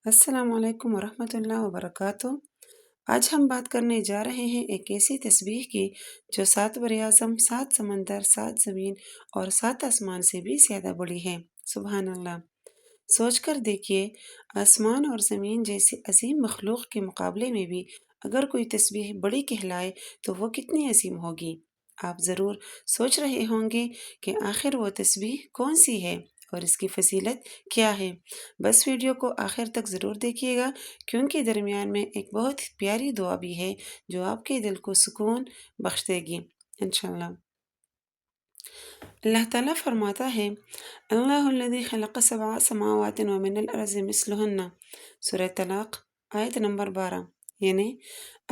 السلام علیکم ورحمۃ اللہ وبرکاتہ۔ آج ہم بات کرنے جا رہے ہیں ایک ایسی تسبیح کی جو 7 براعظم، 7 سمندر، 7 زمین اور 7 آسمان سے بھی زیادہ بڑی ہے۔ سبحان اللہ! سوچ کر دیکھیے، آسمان اور زمین جیسی عظیم مخلوق کے مقابلے میں بھی اگر کوئی تسبیح بڑی کہلائے تو وہ کتنی عظیم ہوگی۔ آپ ضرور سوچ رہے ہوں گے کہ آخر وہ تسبیح کون سی ہے اور اس کی فضیلت کیا ہے۔ بس ویڈیو کو آخر تک ضرور دیکھیے گا، کیونکہ درمیان میں ایک بہت پیاری دعا بھی ہے جو آپ کے دل کو سکون بخش دے گی انشاءاللہ۔ اللہ تعالیٰ فرماتا ہے، اللہ الذی خلق 7 سماوات ومن الارض مثلہن، سورہ طلاق آیت نمبر 12، یعنی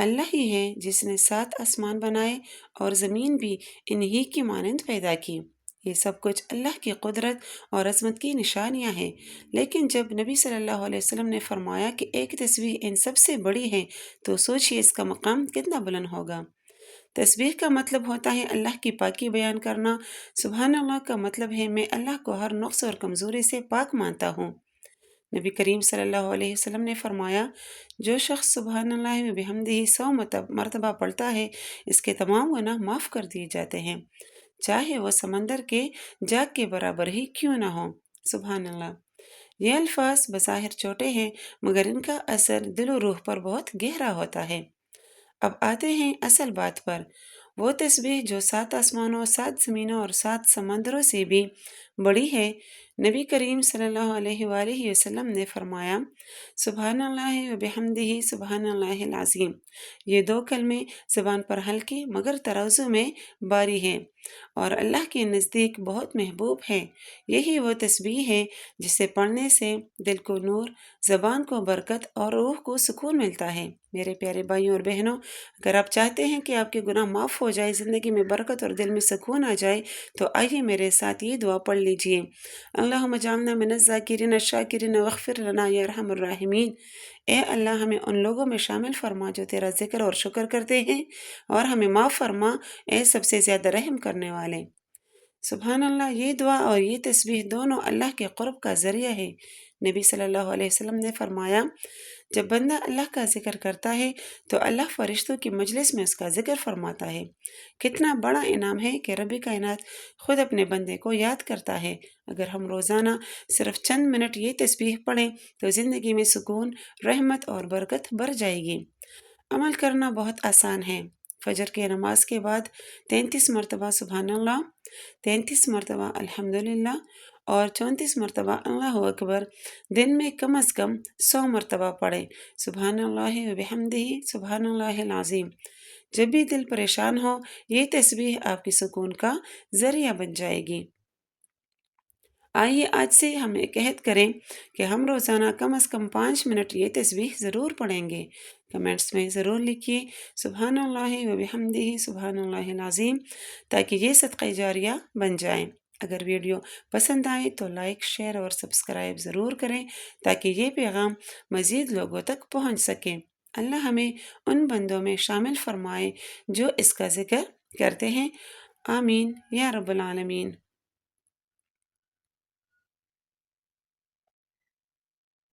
اللہ ہی ہے جس نے 7 آسمان بنائے اور زمین بھی انہی کی مانند پیدا کی۔ یہ سب کچھ اللہ کی قدرت اور عظمت کی نشانیاں ہیں، لیکن جب نبی صلی اللہ علیہ وسلم نے فرمایا کہ ایک تسبیح ان سب سے بڑی ہے تو سوچئے اس کا مقام کتنا بلند ہوگا۔ تسبیح کا مطلب ہوتا ہے اللہ کی پاکی بیان کرنا۔ سبحان اللہ کا مطلب ہے میں اللہ کو ہر نقص اور کمزوری سے پاک مانتا ہوں۔ نبی کریم صلی اللہ علیہ وسلم نے فرمایا، جو شخص سبحان اللہ و بحمدہ 100 مرتبہ پڑھتا ہے اس کے تمام گناہ معاف کر دیے جاتے ہیں، چاہے وہ سمندر کے جاگ کے برابر ہی کیوں نہ ہو۔ سبحان اللہ! یہ الفاظ بظاہر چھوٹے ہیں مگر ان کا اثر دل و روح پر بہت گہرا ہوتا ہے۔ اب آتے ہیں اصل بات پر، وہ تسبیح جو 7 آسمانوں، 7 زمینوں اور 7 سمندروں سے بھی بڑی ہے۔ نبی کریم صلی اللہ علیہ وآلہ وسلم نے فرمایا، سبحان اللہ و بحمدہ سبحان اللہ العظیم۔ یہ 2 کلمے زبان پر ہلکے مگر ترازو میں باری ہیں اور اللہ کے نزدیک بہت محبوب ہے۔ یہی وہ تسبیح ہے جسے پڑھنے سے دل کو نور، زبان کو برکت اور روح کو سکون ملتا ہے۔ میرے پیارے بھائیوں اور بہنوں، اگر آپ چاہتے ہیں کہ آپ کے گناہ معاف ہو جائے، زندگی میں برکت اور دل میں سکون آ جائے، تو آئیے میرے ساتھ یہ دعا پڑھ لیجئے۔ اللہم اجعلنا من الذاکرین الشاکرین واغفر لنا یا ارحم الراحمین۔ اے اللہ، ہمیں ان لوگوں میں شامل فرما جو تیرا ذکر اور شکر کرتے ہیں، اور ہمیں معاف فرما اے سب سے زیادہ رحم کرنے والے۔ سبحان اللہ! یہ دعا اور یہ تسبیح دونوں اللہ کے قرب کا ذریعہ ہے۔ نبی صلی اللہ علیہ وسلم نے فرمایا، جب بندہ اللہ کا ذکر کرتا ہے تو اللہ فرشتوں کی مجلس میں اس کا ذکر فرماتا ہے۔ کتنا بڑا انعام ہے کہ رب کائنات خود اپنے بندے کو یاد کرتا ہے۔ اگر ہم روزانہ صرف چند منٹ یہ تسبیح پڑھیں تو زندگی میں سکون، رحمت اور برکت بڑھ جائے گی۔ عمل کرنا بہت آسان ہے۔ فجر کی نماز کے بعد 33 مرتبہ سبحان اللہ، 33 مرتبہ الحمدللہ اور 34 مرتبہ اللہ اکبر، دن میں کم از کم 100 مرتبہ پڑھیں۔ سبحان اللہ و بحمدہ سبحان اللہ العظیم۔ جب بھی دل پریشان ہو، یہ تسبیح آپ کی سکون کا ذریعہ بن جائے گی۔ آئیے آج سے ہم ایک عہد کریں کہ ہم روزانہ کم از کم 5 منٹ یہ تسبیح ضرور پڑھیں گے۔ کمنٹس میں ضرور لکھیے سبحان اللہ و بحمدہ سبحان اللہ العظیم، تاکہ یہ صدقہ جاریہ بن جائیں۔ اگر ویڈیو پسند آئے تو لائک، شیئر اور سبسکرائب ضرور کریں تاکہ یہ پیغام مزید لوگوں تک پہنچ سکے۔ اللہ ہمیں ان بندوں میں شامل فرمائے جو اس کا ذکر کرتے ہیں۔ آمین یا رب العالمین۔